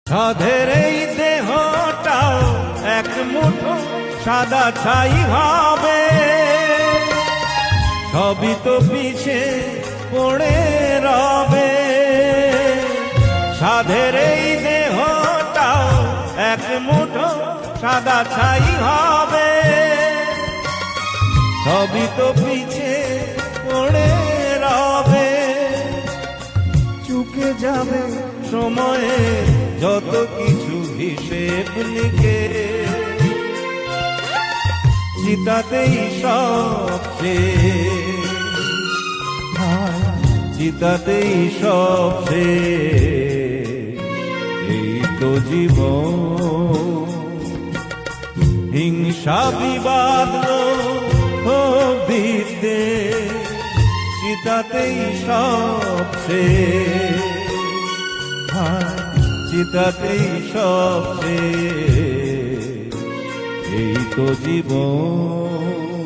সাধের এই দেহটাও এক মুঠো সাদা ছাই হবে, সবই তো পিছে পড়ে রবে। সাধের এই দেহটাও এক মুঠো সাদা ছাই হবে, সবই তো পিছে পড়ে রবে। চুকে যাবে সময়ে যত কিছু হিসেব লিখে, চিতাতেই সব শেষ, চিতাতেই সব শেষ। এই তো জীবন, হিংসা বিবাদ বিদ্বেষ, চিতাতেই সব শেষ, চিতাতেই সব শেষ। এই তো জীবন।